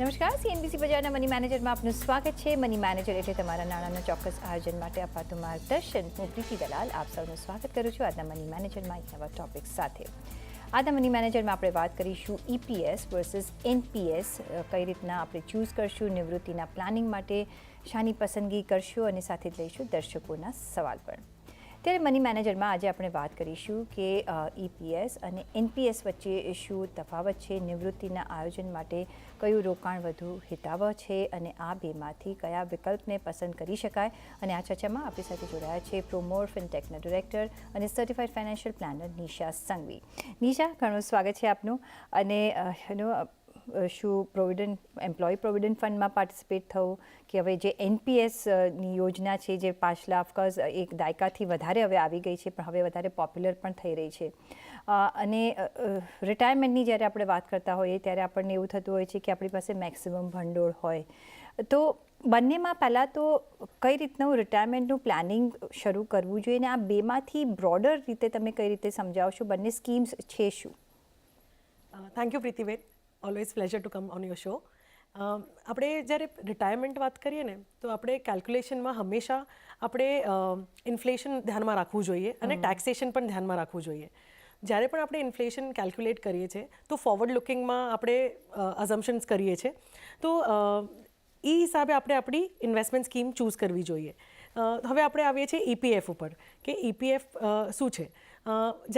નમસ્કાર, CNBC બજારના money મેનેજરમાં આપનું સ્વાગત છે. મની મેનેજર એટલે તમારા નાણાંના ચોક્કસ આયોજન માટે અપાતું માર્ગદર્શન. હું પ્રીતિ દલાલ આપ સૌનું સ્વાગત કરું છું આજના મની મેનેજરમાં એક નવા ટોપિક સાથે. આજના મની મેનેજરમાં આપણે વાત કરીશું EPS વર્સિસ NPS, કઈ રીતના આપણે ચૂઝ કરશું, નિવૃત્તિના પ્લાનિંગ માટે શાની પસંદગી કરશું અને સાથે જ લઈશું દર્શકોના સવાલ પણ. ત્યારે મની મેનેજરમાં આજે આપણે વાત કરીશું કે EPS અને NPS વચ્ચે શું તફાવત છે, નિવૃત્તિના આયોજન માટે કયું રોકાણ વધુ હિતાવહ છે અને આ બેમાંથી કયા વિકલ્પને પસંદ કરી શકાય. અને આ ચર્ચામાં આપણી સાથે જોડાયા છે પ્રોમોર ફિનટેકના ડિરેક્ટર અને certified financial planner Nisha Sanghvi. Nisha, ઘણું સ્વાગત છે આપનું. અને શું એમ્પ્લોય પ્રોવિડન્ટ ફંડમાં પાર્ટિસિપેટ થવું કે હવે જે NPSની યોજના છે જે પાછલા ઓફકોર્સ એક દાયકાથી વધારે હવે આવી ગઈ છે પણ હવે વધારે પોપ્યુલર પણ થઈ રહી છે. અને રિટાયરમેન્ટની જ્યારે આપણે વાત કરતા હોઈએ ત્યારે આપણને એવું થતું હોય છે કે આપણી પાસે મેક્સિમમ ભંડોળ હોય. તો બંનેમાં પહેલાં તો કઈ રીતનું રિટાયરમેન્ટનું પ્લાનિંગ શરૂ કરવું જોઈએ અને આ બેમાંથી બ્રોડર રીતે તમે કઈ રીતે સમજાવશો, બંને સ્કીમ્સ છે શું? થેન્ક યુ પ્રીતિબેન, always pleasure to come on your show. આપણે જ્યારે રિટાયરમેન્ટ વાત કરીએ ને તો આપણે કેલ્ક્યુલેશનમાં હંમેશા આપણે ઇન્ફ્લેશન ધ્યાનમાં રાખવું જોઈએ અને ટેક્સેશન પણ ધ્યાનમાં રાખવું જોઈએ. જ્યારે પણ આપણે ઇન્ફ્લેશન કેલ્ક્યુલેટ કરીએ છીએ તો ફોરવર્ડ લુકિંગમાં આપણે અઝમ્પશન્સ કરીએ છીએ. તો એ હિસાબે આપણે આપણી ઇન્વેસ્ટમેન્ટ સ્કીમ ચૂઝ કરવી જોઈએ. હવે આપણે આવીએ છીએ EPF ઉપર કે EPF શું છે.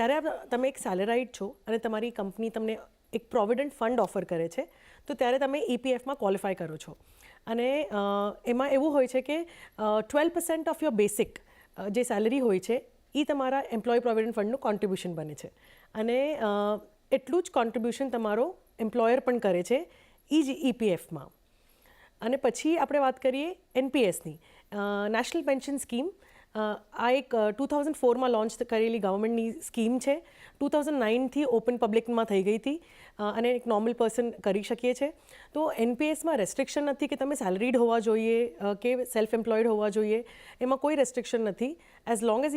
જ્યારે તમે એક સેલેરાઇડ છો અને તમારી કંપની તમને એક પ્રોવિડન્ટ ફંડ ઓફર કરે છે તો ત્યારે તમે EPFમાં ક્વોલિફાય કરો છો. અને એમાં એવું હોય છે કે 12% ઓફ યોર બેસિક જે સેલરી હોય છે એ તમારા એમ્પ્લોય પ્રોવિડન્ટ ફંડનું કોન્ટ્રીબ્યુશન બને છે. અને એટલું જ કોન્ટ્રીબ્યુશન તમારો એમ્પ્લોયર પણ કરે છે એ જ EPFમાં. અને પછી આપણે વાત કરીએ NPSની, નેશનલ પેન્શન સ્કીમ. આ એક 2004માં લોન્ચ કરેલી ગવર્મેન્ટની સ્કીમ છે. 2009થી ઓપન પબ્લિકમાં થઈ ગઈ હતી અને એક નોર્મલ પર્સન કરી શકીએ છીએ. તો NPSમાં રેસ્ટ્રિક્શન નથી કે તમે સેલરીડ હોવા જોઈએ કે સેલ્ફ એમ્પ્લોયડ હોવા જોઈએ. એમાં કોઈ રેસ્ટ્રિક્શન નથી. As long as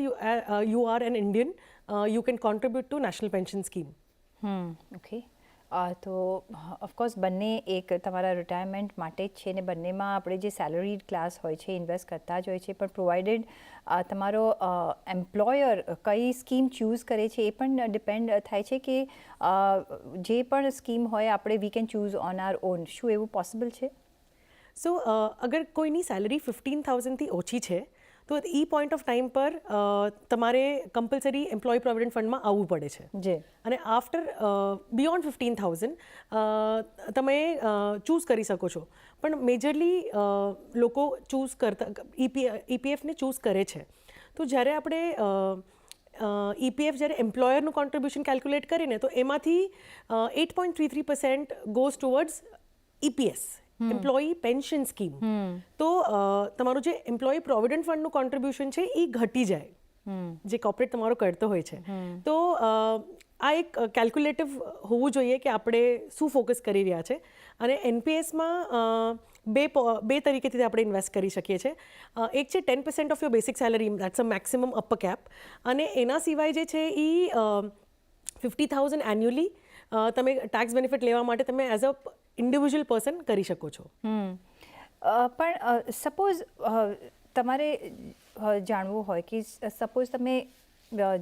you are an Indian you can contribute to national pension scheme. Okay. તો ઓફકોર્સ બંને એક તમારા રિટાયરમેન્ટ માટે જ છે ને બંનેમાં આપણે જે સેલરીડ ક્લાસ હોય છે ઇન્વેસ્ટ કરતા જ હોય છે, પણ પ્રોવાઇડેડ તમારો એમ્પ્લોયર કઈ સ્કીમ ચૂઝ કરે છે એ પણ ડિપેન્ડ થાય છે કે જે પણ સ્કીમ હોય આપણે we can choose on are on. શું એવું પોસિબલ છે? સો અગર કોઈની સેલરી 15,000થી ઓછી છે તો એ પોઈન્ટ ઓફ ટાઈમ પર તમારે કમ્પલસરી એમ્પ્લોય પ્રોવિડન્ટ ફંડમાં આવવું પડે છે. જી. અને આફ્ટર બિયોન્ડ 15,000 તમે ચૂઝ કરી શકો છો. પણ મેજરલી લોકો ચૂઝ કરતા EPFને ચૂઝ કરે છે. તો જ્યારે આપણે EPF જ્યારે એમ્પ્લોયરનું કોન્ટ્રીબ્યુશન કેલ્ક્યુલેટ કરીને તો એમાંથી 8.33% goes towards EPS, employee pension scheme. તો તમારું જે એમ્પ્લોયી પ્રોવિડન્ટ ફંડનું કોન્ટ્રીબ્યુશન છે એ ઘટી જાય જે કોર્પોરેટ તમારો કરતો હોય છે. તો આ એક કેલ્ક્યુલેટિવ હોવું જોઈએ કે આપણે શું ફોકસ કરી રહ્યા છે. અને NPSમાં બે તરીકેથી આપણે ઇન્વેસ્ટ કરી શકીએ છીએ. એક છે 10% of your basic salary, that's a maximum upper cap. અને એના સિવાય જે છે એ 50,000 એન્યુઅલી તમે ટેક્સ બેનિફિટ લેવા માટે તમે એઝ અ ઇન્ડિવિજ્યુઅલ પર્સન કરી શકો છો. પણ સપોઝ તમારે જાણવું હોય કે સપોઝ તમે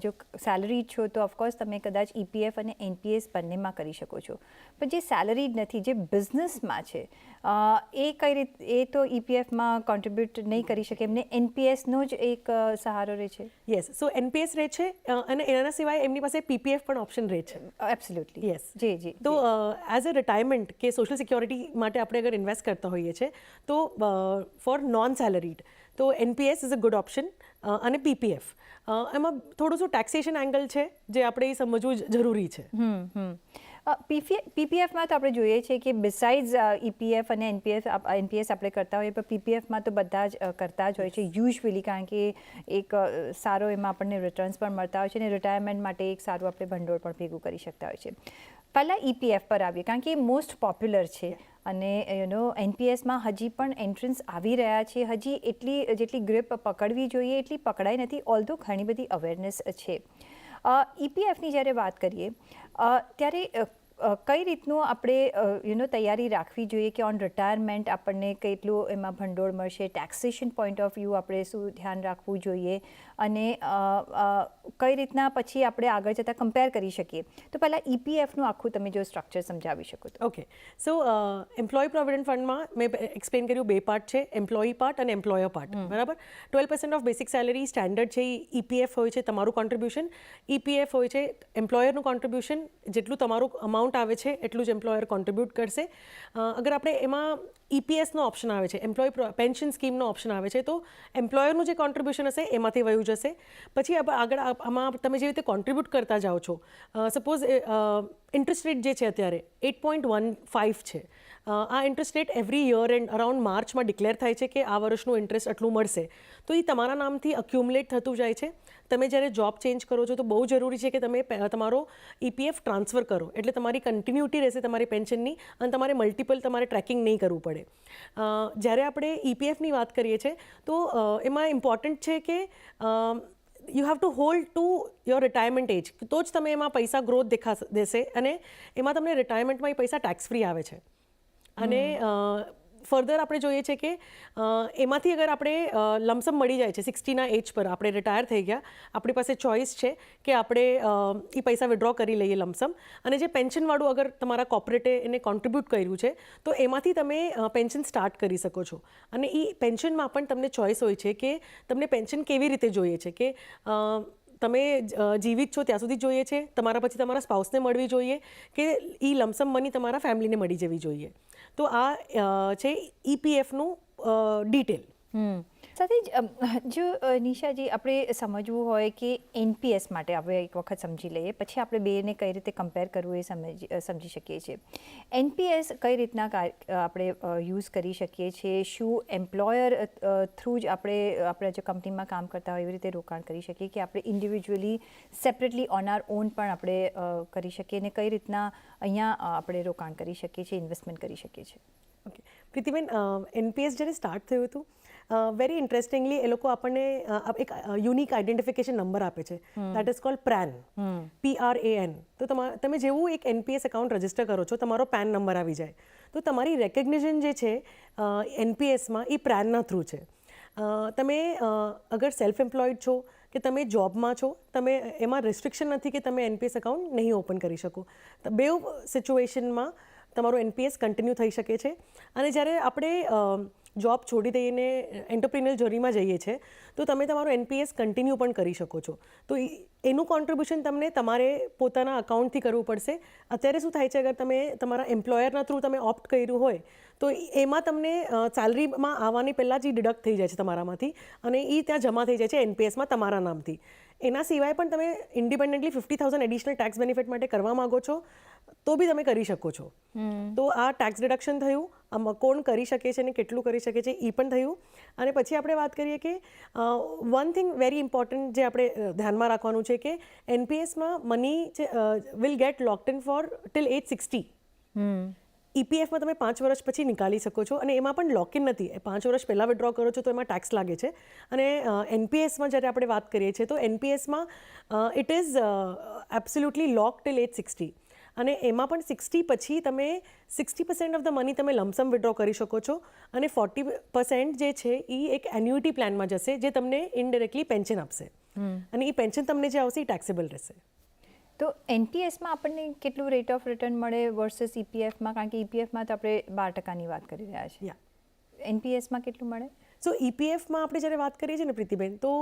જો સેલરી છો તો ઓફકોર્સ તમે કદાચ EPF અને NPS બંનેમાં કરી શકો છો, પણ જે સેલરી નથી, જે બિઝનેસમાં છે એ કઈ રીતે, એ તો EPFમાં કોન્ટ્રીબ્યુટ નહીં કરી શકે, એમને NPSનો જ એક સહારો રહે છે. યસ, સો NPS રહે છે અને એના સિવાય એમની પાસે PPF પણ ઓપ્શન રહે છે. એબ્સોલ્યુટલી. યસ. જી. તો એઝ અ રિટાયરમેન્ટ કે સોશિયલ સિક્યોરિટી માટે આપણે અગર ઇન્વેસ્ટ કરતા હોઈએ છીએ તો ફોર નોન સેલરીડ તો NPS is a good option. અને PPF એમાં થોડું શું ટેક્સેશન એંગલ છે જે આપણે એ સમજવું જરૂરી છે. PPFમાં તો આપણે જોઈએ છીએ કે બિસાઇડ્સ EPF અને NPS આપણે કરતા હોઈએ પણ PPFમાં તો બધા જ કરતા જ હોય છે યુઝ્યુઅલી, કારણ કે એક સારો એમાં આપણને રિટર્ન્સ પણ મળતા હોય છે અને રિટાયરમેન્ટ માટે એક સારું આપણે ભંડોળ પણ ભેગું કરી શકતા હોય છે. પહેલાં EPF પર આવીએ કારણ કે એ મોસ્ટ પોપ્યુલર છે અને NPSમાં હજી પણ એન્ટ્રન્સ આવી રહ્યા છે. હજી જેટલી ગ્રીપ પકડવી જોઈએ એટલી પકડાઈ નથી, ઓલ્ધો ઘણી બધી અવેરનેસ છે. EPFની જ્યારે વાત કરીએ ત્યારે કઈ રીતનું આપણે તૈયારી રાખવી જોઈએ કે ઓન રિટાયરમેન્ટ આપણને કેટલું એમાં ભંડોળ મળશે, ટેક્સેશન પોઈન્ટ ઓફ વ્યૂ આપણે શું ધ્યાન રાખવું જોઈએ અને કઈ રીતના પછી આપણે આગળ જતાં કમ્પેર કરી શકીએ. તો પહેલાં ઈપીએફનું આખું તમે જો સ્ટ્રક્ચર સમજાવી શકો તો. ઓકે, સો એમ્પ્લોય પ્રોવિડન્ટ ફંડમાં મેં એક્સપ્લેન કર્યું 2 પાર્ટ છે, એમ્પ્લોયી પાર્ટ અને એમ્પ્લોયર પાર્ટ. બરાબર. 12% ઓફ બેસિક સેલરી સ્ટેન્ડર્ડ છે, ઈપીએફ હોય છે તમારું કોન્ટ્રીબ્યુશન. ઈપીએફ હોય છે એમ્પ્લોયરનું કોન્ટ્રીબ્યુશન, જેટલું તમારું અમાઉન્ટ આવે છે એટલું જ એમ્પ્લોયર કોન્ટ્રીબ્યુટ કરશે. અગર આપણે એમાં ઈપીએસનો ઓપ્શન આવે છે, એમ્પ્લોય પેન્શન સ્કીમનો ઓપ્શન આવે છે, તો એમ્પ્લોયરનું જે કોન્ટ્રીબ્યુશન હશે એમાંથી વયું જશે. પછી આગળ આમાં તમે જે રીતે કોન્ટ્રીબ્યુટ કરતા જાઓ છો, સપોઝ ઇન્ટરેસ્ટ રેટ જે છે અત્યારે 8.15 છે. આ interest rate every year and around માર્ચમાં ડિક્લેર થાય છે કે આ વર્ષનું ઇન્ટરેસ્ટ આટલું મળશે. તો એ તમારા નામથી અક્યુમ્યુલેટ થતું જાય છે. તમે જ્યારે જોબ ચેન્જ કરો છો તો બહુ જરૂરી છે કે તમે તમારો ઈપીએફ ટ્રાન્સફર કરો, એટલે તમારી કન્ટિન્યુટી રહેશે તમારી પેન્શનની અને તમારે મલ્ટિપલ તમારે ટ્રેકિંગ નહીં કરવું પડે. જ્યારે આપણે ઈપીએફની વાત કરીએ છીએ તો એમાં ઇમ્પોર્ટન્ટ છે કે you have to hold to your retirement age, તો જ તમે એમાં પૈસા ગ્રોથ દેશે અને એમાં તમને રિટાયરમેન્ટમાં એ પૈસા ટેક્સ ફ્રી આવે છે. અને ફર્ધર આપણે જોઈએ છે કે એમાંથી અગર આપણે લમસમ મળી જાય છે 60ના એજ પર, આપણે રિટાયર થઈ ગયા, આપણી પાસે ચોઇસ છે કે આપણે એ પૈસા વિડ્રો કરી લઈએ લમસમ. અને જે પેન્શનવાળું અગર તમારા કોર્પોરેટે એને કોન્ટ્રીબ્યુટ કર્યું છે તો એમાંથી તમે પેન્શન સ્ટાર્ટ કરી શકો છો. અને એ પેન્શનમાં પણ તમને ચોઇસ હોય છે કે તમને પેન્શન કેવી રીતે જોઈએ છે, કે તમે જીવિત છો ત્યાં સુધી જોઈએ છે, તમારા પછી તમારા સ્પાઉસને મળવી જોઈએ, કે એ લમસમ મની તમારા ફેમિલીને મળી જવી જોઈએ. તો આ છે ઈપીએફનું ડિટેલ. સાથે જ જો નિશાજી આપણે સમજવું હોય કે એનપીએસ માટે આપણે એક વખત સમજી લઈએ, પછી આપણે બેને કઈ રીતે કમ્પેર કરવું એ સમજી શકીએ છીએ. એનપીએસ કઈ રીતના આપણે યુઝ કરી શકીએ છીએ? શું એમ્પ્લોયર થ્રુ જ આપણે જે કંપનીમાં કામ કરતા હોય એવી રીતે રોકાણ કરી શકીએ, કે આપણે individually separately on are on પણ આપણે કરી શકીએ, અને કઈ રીતના અહીંયા આપણે રોકાણ કરી શકીએ છીએ, ઇન્વેસ્ટમેન્ટ કરી શકીએ છીએ? ઓકે પ્રીતિબેન, એનપીએસ જ્યારે સ્ટાર્ટ થયું હતું, વેરી ઇન્ટરેસ્ટિંગલી એ લોકો આપણને એક યુનિક આઈડેન્ટિફિકેશન નંબર આપે છે, દેટ ઇઝ કોલ્ડ પ્રાન, PRAN. તો તમે જેવું એક એનપીએસ એકાઉન્ટ રજિસ્ટર કરો છો, તમારો પેન નંબર આવી જાય, તો તમારી રેકગ્નિશન જે છે એનપીએસમાં એ પ્રાનના થ્રુ છે. તમે અગર સેલ્ફ એમ્પ્લોયડ છો કે તમે જોબમાં છો, તમે એમાં રિસ્ટ્રિક્શન નથી કે તમે એનપીએસ એકાઉન્ટ નહીં ઓપન કરી શકો. બેઉ સિચ્યુએશનમાં તમારું એનપીએસ કન્ટિન્યુ થઈ શકે છે. અને જ્યારે આપણે જોબ છોડી દઈને એન્ટરપ્રિન્યોર જર્નીમાં જઈએ છીએ તો તમે તમારું એનપીએસ કન્ટિન્યુ પણ કરી શકો છો. તો એનું કોન્ટ્રીબ્યુશન તમને તમારે પોતાના અકાઉન્ટથી કરવું પડશે. અત્યારે શું થાય છે, અગર તમે તમારા એમ્પ્લોયરના થ્રુ તમે ઓપ્ટ કર્યું હોય તો એમાં તમને સેલરીમાં આવવાની પહેલાં જ ડિડક્ટ થઈ જાય છે તમારામાંથી, અને એ ત્યાં જમા થઈ જાય છે એનપીએસમાં તમારા નામથી. એના સિવાય પણ તમે ઇન્ડિપેન્ડન્ટલી 50,000 એડિશનલ ટેક્સ બેનિફિટ માટે કરવા માગો છો તો બી તમે કરી શકો છો. તો આ ટેક્સ ડિડક્શન થયું, આમાં કોણ કરી શકે છે અને કેટલું કરી શકે છે એ પણ થયું. અને પછી આપણે વાત કરીએ કે વન થિંગ વેરી ઇમ્પોર્ટન્ટ જે આપણે ધ્યાનમાં રાખવાનું છે કે એનપીએસમાં money will get locked in for till age 60. ઈપીએફમાં તમે 5 વર્ષ પછી નિકાળી શકો છો, અને એમાં પણ લોક ઇન નથી. 5 વર્ષ પહેલાં વિડ્રો કરો છો તો એમાં ટેક્સ લાગે છે. અને એનપીએસમાં જ્યારે આપણે વાત કરીએ છીએ તો એનપીએસમાં it is absolutely lock till age 60. અને એમાં પણ 60 પછી તમે 60% ઓફ ધ મની તમે લમસમ વિડ્રો કરી શકો છો, અને 40% જે છે એ એક એન્યુઇટી પ્લાનમાં જશે જે તમને ઇનડાયરેક્ટલી પેન્શન આપશે. અને એ પેન્શન તમને જે આવશે એ ટેક્સેબલ રહેશે. તો એનપીએસમાં આપણને કેટલું રેટ ઓફ રિટર્ન મળે વર્સસ ઈપીએફમાં? કારણ કે ઈપીએફમાં તો આપણે 12% વાત કરી રહ્યા છીએ, એનપીએસમાં કેટલું મળે? સો ઈપીએફમાં આપણે જ્યારે વાત કરીએ છીએ ને પ્રીતિબેન, તો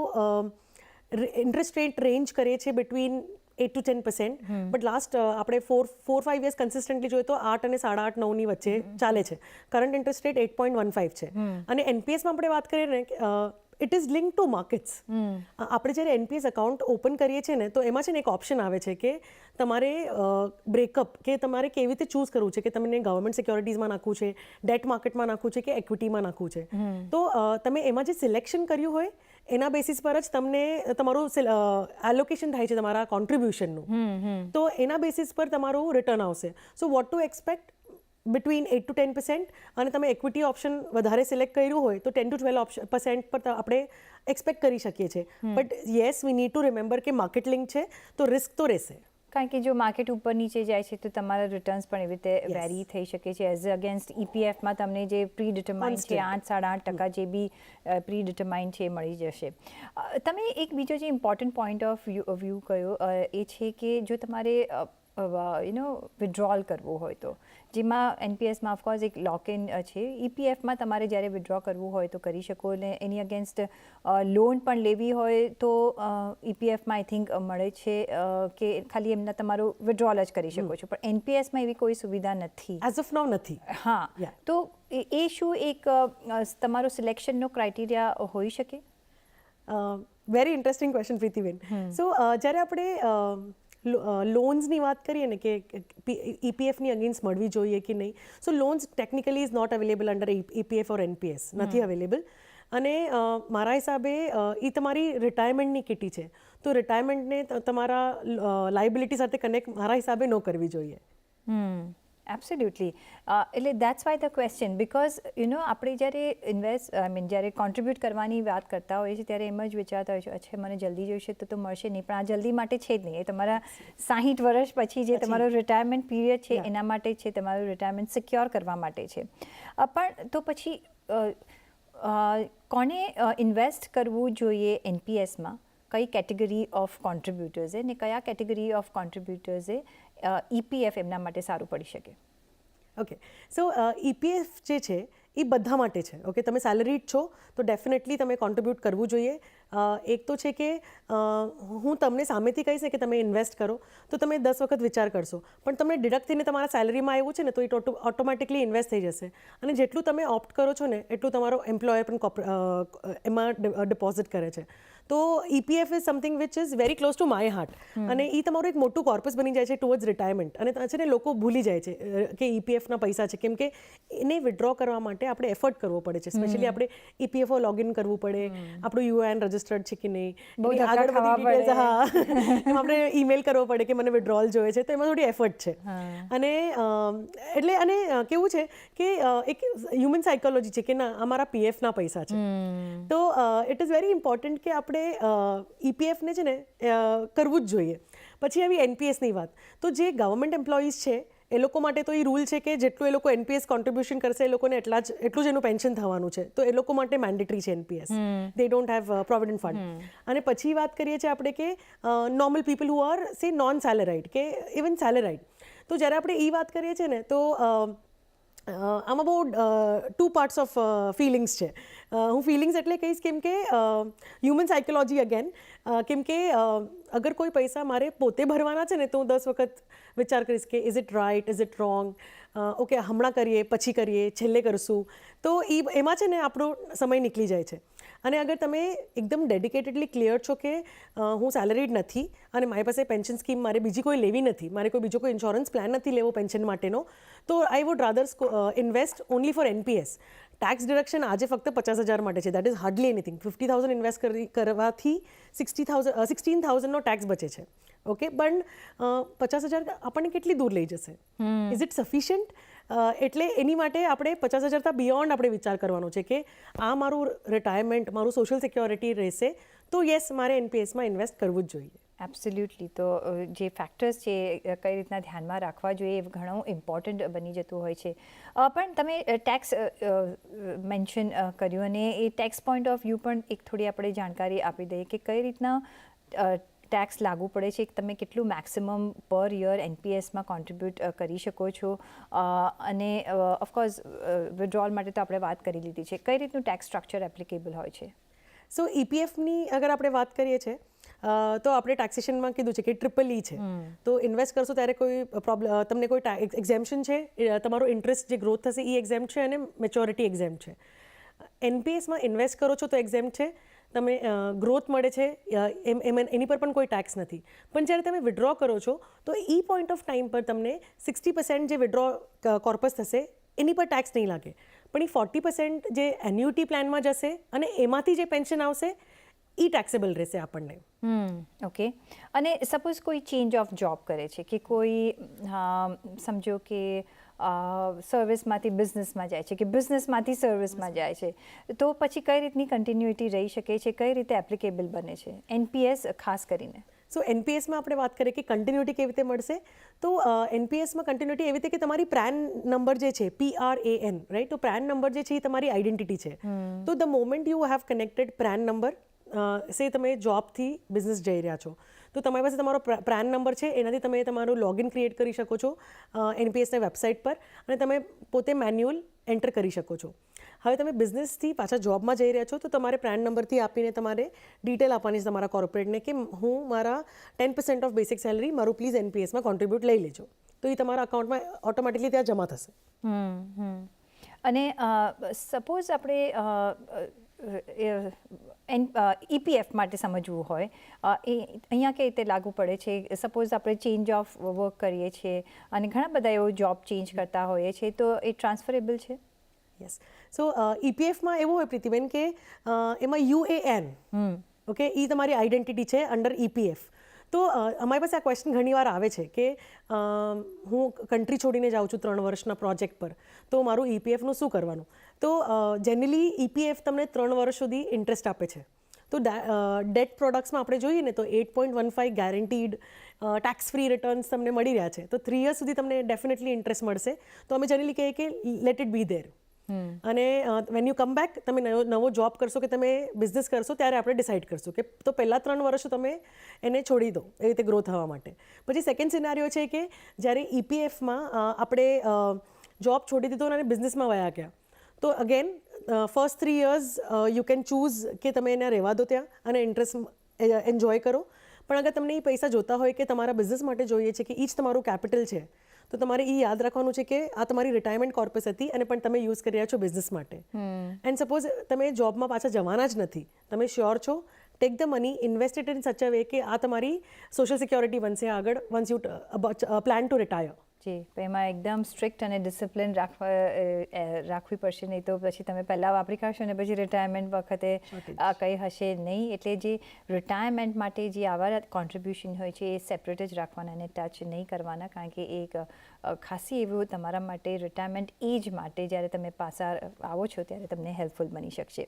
ઇન્ટરેસ્ટ રેટ રેન્જ કરીએ છીએ બિટવીન 8 to 10%, બટ લાસ્ટ આપણે 4-5 યર્સ કન્સિસ્ટન્ટલી જોઈએ તો 8 અને 8.5-9ની વચ્ચે ચાલે છે. કરંટ ઇન્ટરેસ્ટ રેટ 8.15 છે. અને એનપીએસમાં આપણે વાત કરીએ ને, it is link to markets. આપણે જ્યારે એનપીએસ એકાઉન્ટ ઓપન કરીએ છીએ ને તો એમાં છે ને એક ઓપ્શન આવે છે કે તમારે બ્રેકઅપ, કે તમારે કેવી રીતે ચૂઝ કરવું છે, કે તમને ગવર્મેન્ટ સિક્યોરિટીઝમાં નાખવું છે, ડેટ માર્કેટમાં નાખવું છે કે ઇક્વિટીમાં નાખવું છે. તો તમે એમાં જે સિલેક્શન કર્યું હોય એના બેસિસ પર જ તમને તમારું એલોકેશન થાય છે તમારા કોન્ટ્રીબ્યુશનનું. તો એના બેસિસ પર તમારું રિટર્ન આવશે. So what two expect between 8 to 10%. અને તમે ઇક્વિટી ઓપ્શન વધારે સિલેક્ટ કર્યું હોય તો 10 to 12% પર આપણે એક્સપેક્ટ કરી શકીએ છીએ. But yes, we need to remember કે માર્કેટ લિંક છે તો રિસ્ક તો રહેશે. કારણ કે જો માર્કેટ ઉપર નીચે જાય છે તો તમારા રિટર્ન્સ પણ એવી રીતે વેરી થઈ શકે છે એઝ અગેન્સ્ટ ઇપીએફમાં તમને જે પ્રી ડિટરમાઇન્ડ છે 8-8.5% જે બી પ્રી ડિટરમાઇન્ડ છે એ મળી જશે. તમે એક બીજો જે ઇમ્પોર્ટન્ટ પોઈન્ટ ઓફ વ્યૂ કયો એ છે કે જો તમારે વિડ્રોલ કરવું હોય તો જેમાં એનપીએસમાં ઓફકોર્સ એક લોક ઇન છે, ઇપીએફમાં તમારે જ્યારે વિડ્રો કરવું હોય તો કરી શકો અને એની અગેન્સ્ટ લોન પણ લેવી હોય તો ઇપીએફમાં આઈ થિંક મળે છે કે ખાલી એમના તમારું વિડ્રોલ જ કરી શકો છો, પણ એનપીએસમાં એવી કોઈ સુવિધા નથી એઝ ઓફ નાઉ નથી. હા, તો એ શું એક તમારો સિલેક્શનનો ક્રાઇટેરિયા હોઈ શકે? Very interesting question Pritiben. સો જ્યારે આપણે લોન્સની વાત કરીએ ને કે ઈપીએફની અગેન્સ્ટ મળવી જોઈએ કે નહીં, so loans technically is not available under EPF or NPS, નથી અવેલેબલ. અને મારા હિસાબે એ તમારી રિટાયરમેન્ટની કિટી છે, તો રિટાયરમેન્ટને તમારા લાયબિલિટી સાથે કનેક્ટ મારા હિસાબે ન કરવી જોઈએ. એબ્સોલ્યુટલી. એટલે that's why the question, because આપણે જ્યારે જ્યારે કોન્ટ્રીબ્યુટ કરવાની વાત કરતા હોઈએ છીએ ત્યારે એમ જ વિચારતા હોય છે અચ્છા મને જલ્દી જોઈશે તો મળશે નહીં, પણ આ જલ્દી માટે છે જ નહીં, એ તમારા 60 વર્ષ પછી જે તમારો રિટાયરમેન્ટ પીરિયડ છે એના માટે છે, તમારું રિટાયરમેન્ટ સિક્યોર કરવા માટે છે. પણ તો પછી કોને ઇન્વેસ્ટ કરવું જોઈએ એનપીએસમાં, કઈ કેટેગરી ઓફ કોન્ટ્રીબ્યુટર્સે ને કયા કેટેગરી ઓફ કોન્ટ્રીબ્યુટર્સે ઈપીએફ એમના માટે સારું પડી શકે? ઓકે, સો ઈપીએફ જે છે એ બધા માટે છે. ઓકે, તમે સેલરીડ છો તો ડેફિનેટલી તમે કોન્ટ્રીબ્યુટ કરવું જોઈએ. એક તો છે કે હું તમને સામેથી કહીશ કે તમે ઇન્વેસ્ટ કરો તો તમે 10 વખત વિચાર કરશો, પણ તમને ડિડક્ટ થઈને તમારા સેલરીમાં આવ્યું છે ને તો એ ઓટોમેટિકલી ઇન્વેસ્ટ થઈ જશે, અને જેટલું તમે ઓપ્ટ કરો છો ને એટલું તમારો એમ્પ્લોયર પણ એમાં ડિપોઝિટ કરે છે. તો EPF is something which is very close to my heart, અને એ તમારું એક મોટું કોર્પસ બની જાય છે ટુવર્ડ્સ રિટાયરમેન્ટ. અને છે ને લોકો ભૂલી જાય છે કે ઈપીએફના પૈસા છે, કેમ કે એને વિડ્રો કરવા માટે આપણે એફર્ટ કરવો પડે છે. સ્પેશિયલી આપણે ઈપીએફઓ લોગિન કરવું પડે, આપણું યુએએન રજિસ્ટર્ડ છે કે નહીં, આગળ બધી ડિટેલ્સ, હા આપણે ઈમેલ કરવો પડે કે મને વિડ્રોલ જોઈએ છે, તો એમાં થોડી એફર્ટ છે. અને એટલે અને કેવું છે કે એક હ્યુમન સાયકોલોજી છે કે ના અમારા પીએફના પૈસા છે, તો ઇટ ઇઝ વેરી ઇમ્પોર્ટન્ટ કે આપણે ઈપીએફને છે ને કરવું જ જોઈએ. પછી આવી એનપીએસની વાત, તો જે ગવર્મેન્ટ એમ્પ્લોઈઝ છે એ લોકો માટે તો એ રૂલ છે કે જેટલું એ લોકો એનપીએસ કોન્ટ્રીબ્યુશન કરશે એ લોકોને એટલું જ એનું પેન્શન થવાનું છે, તો એ લોકો માટે મેન્ડેટરી છે NPS. They don't have provident fund. અને પછી વાત કરીએ છીએ આપણે કે નોર્મલ પીપલ હુ આર સે નોન સેલેરાઇડ કે ઇવન સેલેરાઇડ, તો જ્યારે આપણે એ વાત કરીએ છીએ ને તો આમાં બહુ 2 પાર્ટ્સ ઓફ ફિલિંગ્સ છે. હું ફિલિંગ્સ એટલે કહીશ કેમ કે હ્યુમન સાયકોલોજી અગેન, કેમ કે અગર કોઈ પૈસા મારે પોતે ભરવાના છે ને તો હું 10 વખત વિચાર કરીશ કે is it right, is it wrong, okay હમણાં કરીએ પછી કરીએ છેલ્લે કરશું, તો એમાં છે ને આપણો સમય નીકળી જાય છે. અને અગર તમે એકદમ ડેડિકેટેડલી ક્લિયર છો કે હું સેલરીડ નથી અને મારી પાસે પેન્શન સ્કીમ મારે બીજી કોઈ લેવી નથી, મારે કોઈ બીજો કોઈ ઇન્સ્યોરન્સ પ્લાન નથી લેવો પેન્શન માટેનો, તો I would rather invest only for NPS. Tax deduction આજે ફક્ત 50,000 માટે છે, that is hardly anything. 50,000 invest કરવાથી 16,000નો ટેક્સ બચે છે. ઓકે, પણ 50,000 આપણને કેટલી દૂર લઈ જશે? Is it sufficient? એટલે એની માટે આપણે 50,000 બિયોન્ડ આપણે વિચાર કરવાનો છે કે આ મારું રિટાયરમેન્ટ, મારું સોશિયલ સિક્યોરિટી રહેશે, તો યસ મારે એનપીએસમાં ઇન્વેસ્ટ કરવું જ જોઈએ. એબ્સોલ્યુટલી. તો જે ફેક્ટર્સ છે કઈ રીતના ધ્યાનમાં રાખવા જોઈએ એ ઘણું ઇમ્પોર્ટન્ટ બની જતું હોય છે. પણ તમે ટેક્સ મેન્શન કર્યું અને એ ટેક્સ પોઈન્ટ ઓફ વ્યૂ પણ એક થોડી આપણે જાણકારી આપી દઈએ કે કઈ રીતના ટેક્સ લાગુ પડે છે, તમે કેટલું મેક્સિમમ પર યર એનપીએસમાં કોન્ટ્રીબ્યુટ કરી શકો છો, અને ઓફકોર્સ વિડ્રોલ માટે તો આપણે વાત કરી લીધી છે, કઈ રીતનું ટેક્સ સ્ટ્રક્ચર એપ્લિકેબલ હોય છે? સો ઈપીએફની અગર આપણે વાત કરીએ છીએ તો આપણે ટેક્સેશનમાં કીધું છે કે ટ્રિપલ ઈ છે, તો ઇન્વેસ્ટ કરશો ત્યારે કોઈ પ્રોબ્લેમ, તમને કોઈ એક્ઝેમ્પશન છે, તમારો ઇન્ટરેસ્ટ જે ગ્રોથ થશે એ એક્ઝેમ્પ છે અને મેચ્યોરિટી એક્ઝેમ્પ છે. એનપીએસમાં ઇન્વેસ્ટ કરો છો તો એક્ઝેમ્પ છે, તમે ગ્રોથ મળે છે એની પર પણ કોઈ ટેક્સ નથી. પણ જ્યારે તમે વિડ્રો કરો છો તો એ પોઈન્ટ ઓફ ટાઈમ પર તમને 60% જે વિડ્રો કોર્પસ થશે એની પર ટેક્સ નહીં લાગે, પણ એ 40% જે એન્યુટી પ્લાનમાં જશે અને એમાંથી જે પેન્શન આવશે એ ટેક્સેબલ રહેશે આપણને. ઓકે. અને સપોઝ કોઈ ચેન્જ ઓફ જોબ કરે છે કે કોઈ સમજો કે સર્વિસમાંથી બિઝનેસમાં જાય છે કે બિઝનેસમાંથી સર્વિસમાં જાય છે, તો પછી કઈ રીતની કન્ટિન્યુટી રહી શકે છે, કઈ રીતે એપ્લિકેબલ બને છે એનપીએસ ખાસ કરીને? સો એનપીએસમાં આપણે વાત કરીએ કે કન્ટિન્યુટી કેવી રીતે મળશે, તો એનપીએસમાં કન્ટિન્યુટી એવી રીતે કે તમારી પ્રાન નંબર જે છે PRAN, રાઈટ, તો પ્રાન નંબર જે છે એ તમારી આઈડેન્ટિટી છે. તો the moment you have connected PRAN number, say તમે જોબથી બિઝનેસ જઈ રહ્યા છો, તો તમારી પાસે તમારો પ્રાન નંબર છે, એનાથી તમે તમારું લોગિન ક્રિએટ કરી શકો છો એનપીએસના વેબસાઇટ પર, અને તમે પોતે મેન્યુઅલ એન્ટર કરી શકો છો. હવે તમે બિઝનેસથી પાછા જોબમાં જઈ રહ્યા છો, તો તમારે પ્રાન નંબરથી આપીને તમારે ડિટેલ આપવાની છે તમારા કોર્પોરેટને કે હું મારા 10% ઓફ બેસિક સેલરી મારું પ્લીઝ એનપીએસમાં કોન્ટ્રીબ્યુટ લઈ લેજો, તો એ તમારા અકાઉન્ટમાં ઓટોમેટિકલી ત્યાં જમા થશે. અને સપોઝ આપણે ઈપીએફ માટે સમજવું હોય, એ અહીંયા કઈ રીતે લાગુ પડે છે? સપોઝ આપણે ચેન્જ ઓફ વર્ક કરીએ છીએ અને ઘણા બધા એવો જોબ ચેન્જ કરતા હોઈએ છીએ, તો એ ટ્રાન્સફરેબલ છે? યસ. સો ઈપીએફમાં એવું હોય પ્રીતિબેન કે એમાં UAN, ઓકે, એ તમારી આઈડેન્ટિટી છે અંડર ઈપીએફ. તો અમારી પાસે આ ક્વેશ્ચન ઘણીવાર આવે છે કે હું કન્ટ્રી છોડીને જાઉં છું 3 વર્ષના પ્રોજેક્ટ પર, તો મારું ઈપીએફનું શું કરવાનું? તો જનરલી ઈપીએફ તમને 3 વર્ષ સુધી ઇન્ટરેસ્ટ આપે છે. તો ડેટ પ્રોડક્ટ્સમાં આપણે જોઈએ ને તો 8.15 ગેરંટીડ ટેક્સ ફ્રી રિટર્ન્સ તમને મળી રહ્યા છે, તો 3 years સુધી તમને ડેફિનેટલી ઇન્ટરેસ્ટ મળશે. તો અમે જનરલી કહીએ કે લેટ ઇટ બી ધેર, અને વેન યુ કમ બેક તમે નવો જોબ કરશો કે તમે બિઝનેસ કરશો, ત્યારે આપણે ડિસાઇડ કરશું કે તો પહેલાં 3 વર્ષ તમે એને છોડી દો એ રીતે ગ્રો થવા માટે. પછી સેકન્ડ સિનારીઓ છે કે જ્યારે ઈપીએફમાં આપણે જોબ છોડી દીધો અને બિઝનેસમાં વયા ગયા, તો again first 3 years you can choose કે તમે એને રહેવા દો ત્યાં અને ઇન્ટરેસ્ટ એન્જોય કરો. પણ અગર તમને એ પૈસા જોતા હોય કે તમારા બિઝનેસ માટે જોઈએ છે કે એ જ તમારું કેપિટલ છે, તો તમારે એ યાદ રાખવાનું છે કે આ તમારી રિટાયરમેન્ટ કોર્પસ હતી અને પણ તમે યુઝ કરી રહ્યા છો બિઝનેસ માટે. એન્ડ સપોઝ તમે જોબમાં પાછા જવાના જ નથી, તમે શ્યોર છો, take the money, invest it in such a way કે આ તમારી સોશિયલ સિક્યોરિટી બનશે આગળ once you plan to retire. જી, એમાં એકદમ સ્ટ્રિક્ટ અને ડિસિપ્લિન રાખવી પડશે, નહીં તો પછી તમે પહેલાં વાપરી કાઢશો અને પછી રિટાયરમેન્ટ વખતે આ કંઈ હશે નહીં. એટલે જે રિટાયરમેન્ટ માટે જે આવા કોન્ટ્રીબ્યુશન હોય છે એ સેપરેટ જ રાખવાના અને ટચ નહીં કરવાના, કારણ કે એક ખાસી એવું તમારા માટે રિટાયરમેન્ટ એજ માટે જ્યારે તમે પાછા આવો છો ત્યારે તમને હેલ્પફુલ બની શકશે.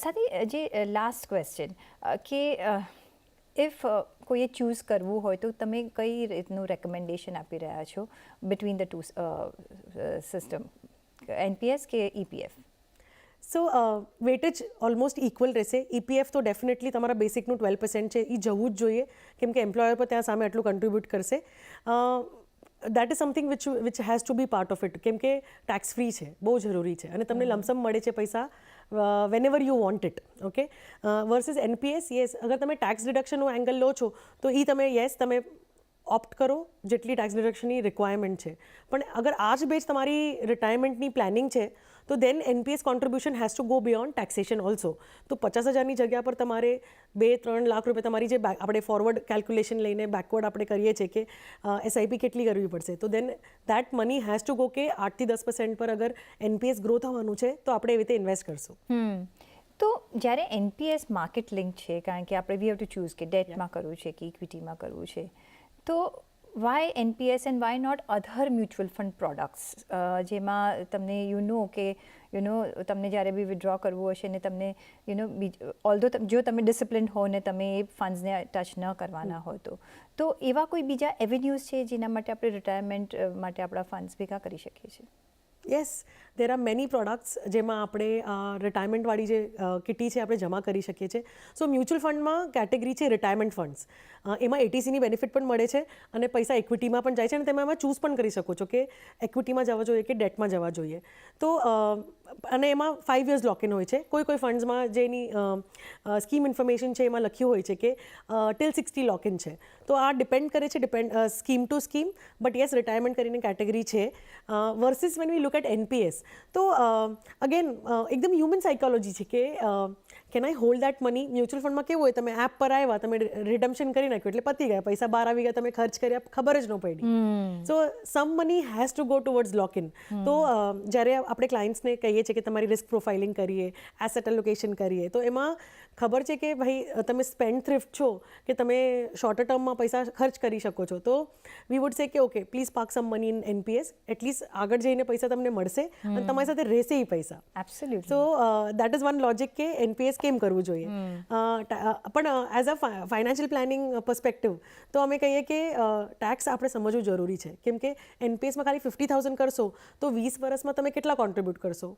સાથે જે લાસ્ટ ક્વેશ્ચન કે ઇફ કોઈએ ચૂઝ કરવું હોય તો તમે કઈ રીતનું રેકમેન્ડેશન આપી રહ્યા છો between the two system, NPS કે EPF? So weightage almost equal રહેશે. ઈપીએફ તો ડેફિનેટલી તમારા બેસિકનું 12% છે, એ જવું જ જોઈએ, કેમ કે એમ્પ્લોયર પર ત્યાં સામે આટલું કન્ટ્રીબ્યુટ કરશે. That is something which has to be part of it, કેમ કે ટેક્સ ફ્રી છે, બહુ જરૂરી છે, અને તમને લમસમ મળે છે પૈસા whenever you want it, okay. Versus NPS, yes, અગર તમે ટેક્સ ડિડક્શનનો એંગલ લો છો તો એ તમે તમે ઓપ્ટ કરો જેટલી ટેક્સ ડિડક્શનની રિક્વાયરમેન્ટ છે. પણ અગર આ જ બેચ તમારી રિટાયરમેન્ટની પ્લાનિંગ છે, તો then NPS contribution has to go beyond taxation also. તો 50,000ની જગ્યા પર તમારે 2-3 લાખ રૂપિયા તમારી જે આપણે ફોરવર્ડ કેલ્ક્યુલેશન લઈને બેકવર્ડ આપણે કરીએ છીએ કે એસઆઈપી કેટલી કરવી પડશે, તો then that money has to go કે 8-10% પર અગર એનપીએસ ગ્રો થવાનું છે તો આપણે એવી રીતે ઇન્વેસ્ટ કરશું. તો જ્યારે એનપીએસ માર્કેટ લિંક છે, કારણ કે આપણે વી હેવ ટુ ચૂઝ કે ડેટમાં કરવું છે કે ઇક્વિટીમાં કરવું છે, તો why NPS and why not other mutual fund products, જેમાં તમને કે તમને જ્યારે બી વિડ્રો કરવું હશે ને તમને ઓલ્ધો જો તમે ડિસિપ્લિન હો ને તમે એ ફંડ્સને ટચ ન કરવાના હોય તો એવા કોઈ બીજા એવેન્યુઝ છે જેના માટે આપણે રિટાયરમેન્ટ માટે આપણા ફંડ્સ ભેગા કરી શકીએ છીએ? Yes, there are many products જેમાં આપણે રિટાયરમેન્ટવાળી જે કિટી છે આપણે જમા કરી શકીએ છીએ. સો મ્યુચ્યુઅલ ફંડમાં કેટેગરી છે રિટાયરમેન્ટ ફંડ્સ, એમાં એટીસીની બેનિફિટ પણ મળે છે અને પૈસા ઇક્વિટીમાં પણ જાય છે, અને તમે એમાં ચૂઝ પણ કરી શકો છો કે ઇક્વિટીમાં જવા જોઈએ કે ડેટમાં જવા જોઈએ. તો અને એમાં 5 years લોક ઇન હોય છે. કોઈ ફંડ્સમાં જેની સ્કીમ ઇન્ફોર્મેશન છે એમાં લખ્યું હોય છે કે ટિલ 60 લોક ઇન છે. તો આ ડિપેન્ડ કરે છે scheme to scheme, but yes, retirement કરીને કેટેગરી છે. Versus when we look at NPS, તો અગેન એકદમ હ્યુમન સાયકોલોજી છે કે can I hold that money. Mutual ફંડમાં કેવું હોય, તમે એપ પર આવ્યા, તમે રિડમ્પશન કરી નાખ્યું એટલે પતી ગયા, પૈસા બહાર આવી ગયા, તમે ખર્ચ કર્યા, ખબર જ ન પડી. So some money has to go towards lock in. તો જ્યારે આપણે ક્લાયન્ટ્સને કહીએ છીએ કે તમારી રિસ્ક પ્રોફાઇલિંગ કરીએ, એસેટ એલોકેશન કરીએ, તો એમાં ખબર છે કે ભાઈ તમે સ્પેન્ડ થ્રિફ્ટ છો કે તમે શોર્ટર ટર્મમાં પૈસા ખર્ચ કરી શકો છો, તો વી વુડ સે કે okay, please park some money in NPS. At least આગળ જઈને પૈસા તમને મળશે અને તમારી સાથે રહેશે એ પૈસા. Absolutely. So that is one logic કે એનપીએસ એનપીએસ કેમ કરવું જોઈએ. પણ as a financial planning perspective તો અમે કહીએ કે ટેક્સ આપણે સમજવું જરૂરી છે, કેમ કે એનપીએસમાં ખાલી 50,000 કરશો તો 20 વર્ષમાં તમે કેટલા કોન્ટ્રીબ્યુટ કરશો.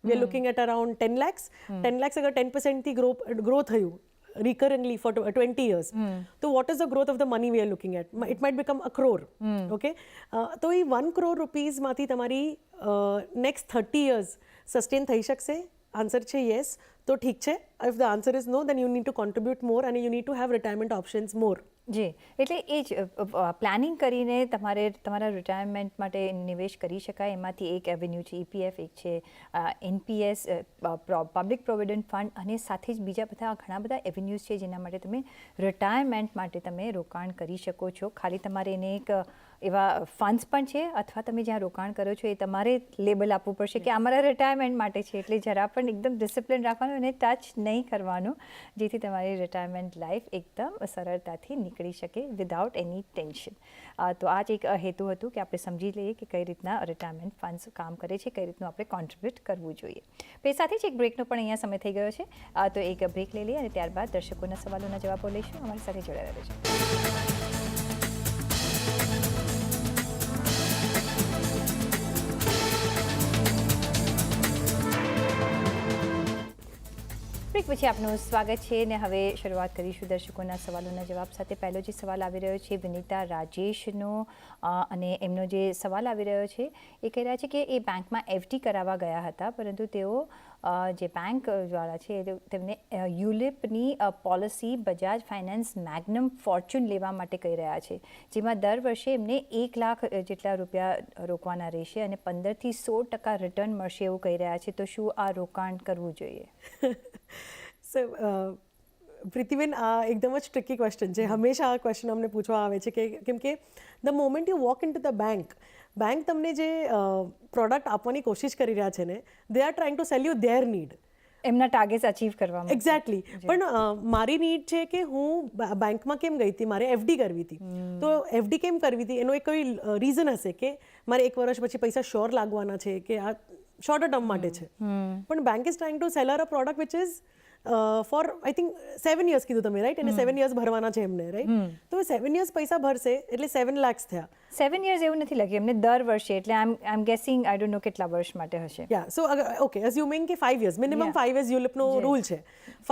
We are looking at around 10 lakhs. 10 lakhs અગર 10% ગ્રો થયું recurrently for 20 years. So what is the growth of the money we are looking at? It might become a crore. Okay? તો એ 1 crore rupees માંથી તમારી next 30 years sustain થઈ શકશે? Answer છે yes. તો ઠીક છે. If the answer is no, then you need to contribute more and you need to have retirement options more. જી, એટલે એ જ પ્લાનિંગ કરીને તમારા રિટાયરમેન્ટ માટે નિવેશ કરી શકાય. એમાંથી એક એવન્યુ છે ઈપીએફ, એક છે એનપીએસ, પબ્લિક પ્રોવિડન્ટ ફંડ, અને સાથે જ બીજા બધા ઘણા બધા એવન્યુઝ છે જેના માટે તમે રિટાયરમેન્ટ માટે તમે રોકાણ કરી શકો છો. ખાલી તમારે એને એક એવા ફંડ્સ પણ છે, અથવા તમે જ્યાં રોકાણ કરો છો એ તમારે લેબલ આપવું પડશે કે અમારા રિટાયરમેન્ટ માટે છે. એટલે જરા પણ એકદમ ડિસિપ્લિન રાખવાનું અને ટચ નહીં કરવાનું, જેથી તમારી રિટાયરમેન્ટ લાઈફ એકદમ સરળતાથી નીકળી શકે વિધાઉટ એની ટેન્શન. તો આ જ એક હેતુ હતું કે આપણે સમજી લઈએ કે કઈ રીતના રિટાયરમેન્ટ ફંડ્સ કામ કરે છે, કઈ રીતનું આપણે કોન્ટ્રીબ્યુટ કરવું જોઈએ. તો એ સાથે જ એક બ્રેકનો પણ અહીંયા સમય થઈ ગયો છે. તો એક બ્રેક લઈ લઈએ અને ત્યારબાદ દર્શકોના સવાલોના જવાબો લઈશું. અમારી સાથે જોડાયેલા રહેજો. બ્રેક પછી આપનું સ્વાગત છે ને હવે શરૂઆત કરીશું દર્શકોના સવાલોના જવાબ સાથે. પહેલો જે સવાલ આવી રહ્યો છે વિનીતા રાજેશનો, અને એમનો જે સવાલ આવી રહ્યો છે એ કહી રહ્યા છે કે એ બેંકમાં એફડી કરાવવા ગયા હતા, પરંતુ તેઓ જે બેંકવાળા છે તેમને યુલિપની પોલિસી બજાજ ફાઇનાન્સ મેગ્નમ ફોર્ચ્યુન લેવા માટે કહી રહ્યા છે, જેમાં દર વર્ષે એમને 1 લાખ જેટલા રૂપિયા રોકવાના રહેશે અને 15 થી 16% રિટર્ન મળશે એવું કહી રહ્યા છે. તો શું આ રોકાણ કરવું જોઈએ? સો પ્રીતિબેન, આ એકદમ જ ટ્રિકી ક્વેશ્ચન છે. હંમેશા આ ક્વેશ્ચન અમને પૂછવા આવે છે કે કેમ કે the moment you walk in to the bank તમને જે પ્રોડક્ટ આપવાની કોશિશ કરી રહ્યા છે ને, they are trying to sell you there need, એમના ટાર્ગેટ્સ અચીવ કરવા માટે. એક્ઝેક્ટલી. પણ મારી નીડ છે કે હું બેંકમાં કેમ ગઈ હતી, મારે એફડી કરવી હતી. તો એફડી કેમ કરવી હતી એનો એક કોઈ રીઝન હશે કે મારે 1 વર્ષ પછી પૈસા શ્યોર લાગવાના છે, કે આ શોર્ટર ટર્મ માટે છે. પણ bank is trying to sell a product which is four I think 7 years કીધું તમે, રાઈટ? અને 7 years ભરવાના છે એમને, રાઈટ? તો 7 years પૈસા ભરશે એટલે 7 lakhs થયા. 7 years એવું નથી લાગ્યું એમને, દર વર્ષે. એટલે આઈ એમ ગેસિંગ, આઈ ડોન્ટ નો કેટલા વર્ષ માટે હશે. યા, સો ઓકે, અઝ્યુમિંગ કે 5 years, મિનિમમ 5 years યુલિપનો રૂલ છે.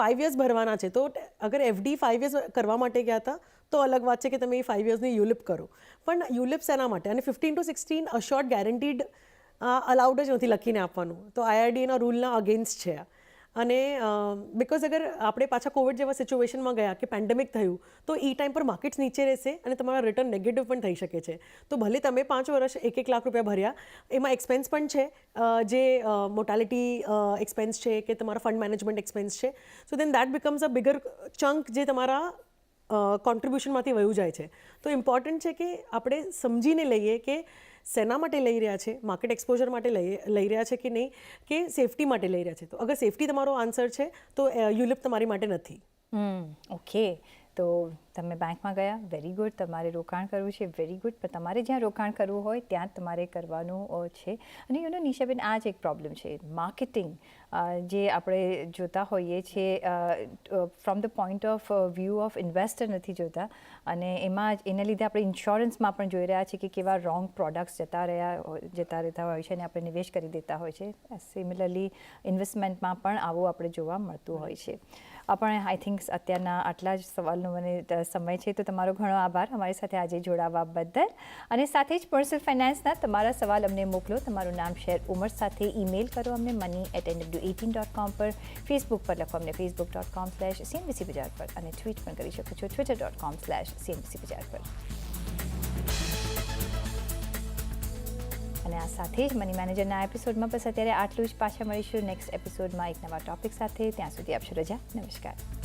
5 years ભરવાના છે. તો અગર એફડી 5 years કરવા માટે ગયા હતા તો અલગ વાત છે કે તમે એ 5 yearsની યુલિપ કરો. પણ યુલિપ શેના માટે? અને 15 to 16 અશ્યોર્ડ ગેરંટીડ અલાઉડ જ નથી લખીને આપવાનું. તો આઈઆરડીએના રૂલના અગેન્સ્ટ છે. અને બિકોઝ અગર આપણે પાછા કોવિડ જેવા સિચ્યુએશનમાં ગયા કે પેન્ડેમિક થયું, તો એ ટાઈમ પર માર્કેટ્સ નીચે રહેશે અને તમારા રિટર્ન નેગેટિવ પણ થઈ શકે છે. તો ભલે તમે 5 વર્ષ 1 લાખ રૂપિયા ભર્યા, એમાં એક્સપેન્સ પણ છે, જે મોર્ટાલિટી એક્સપેન્સ છે કે તમારા ફંડ મેનેજમેન્ટ એક્સપેન્સ છે. So then that becomes a bigger chunk જે તમારા કોન્ટ્રીબ્યુશનમાંથી વયું જાય છે. તો ઇમ્પોર્ટન્ટ છે કે આપણે સમજીને લઈએ કે શેના માટે લઈ રહ્યા છે, માર્કેટ એક્સપોઝર માટે લઈ રહ્યા છે કે નહીં, કે સેફટી માટે લઈ રહ્યા છે. તો અગર સેફટી તમારો આન્સર છે તો યુલિપ તમારી માટે નથી. ઓકે. તો તમે બેંકમાં ગયા, વેરી ગુડ. તમારે રોકાણ કરવું છે, વેરી ગુડ. પણ તમારે જ્યાં રોકાણ કરવું હોય ત્યાં તમારે કરવાનું છે. અને યુ નો નિશાબેન, આ જ એક પ્રોબ્લેમ છે. માર્કેટિંગ જે આપણે જોતા હોઈએ છીએ from the point of view of investor નથી જોતા, અને એમાં એના લીધે આપણે ઇન્સ્યોરન્સમાં પણ જોઈ રહ્યા છીએ કે કેવા રોંગ પ્રોડક્ટ્સ જતા રહેતા હોય છે અને આપણે નિવેશ કરી દેતા હોય છે. સિમિલરલી ઇન્વેસ્ટમેન્ટમાં પણ આવું આપણે જોવા મળતું હોય છે. પણ આઈ થિંક અત્યારના આટલા જ સવાલનો મને સમય છે. તો તમારો ઘણો આભાર અમારી સાથે આજે જોડાવા બદલ. અને સાથે જ પર્સનલ ફાઇનાન્સના તમારા સવાલ અમને મોકલો. તમારું નામ, શહેર, ઉંમર સાથે ઈમેલ કરો અમને money@nw18.com પર. ફેસબુક પર લખો અમને facebook.com/cnbc બજાર પર, અને ટ્વીટ પણ કરી શકો છો twitter.com/cnbc બજાર પર. અને આ સાથે જ મની મેનેજરના એપિસોડમાં બસ અત્યારે આટલું જ. પાછા મળીશું નેક્સ્ટ એપિસોડમાં એક નવા ટોપિક સાથે. ત્યાં સુધી આપશો રજા. નમસ્કાર.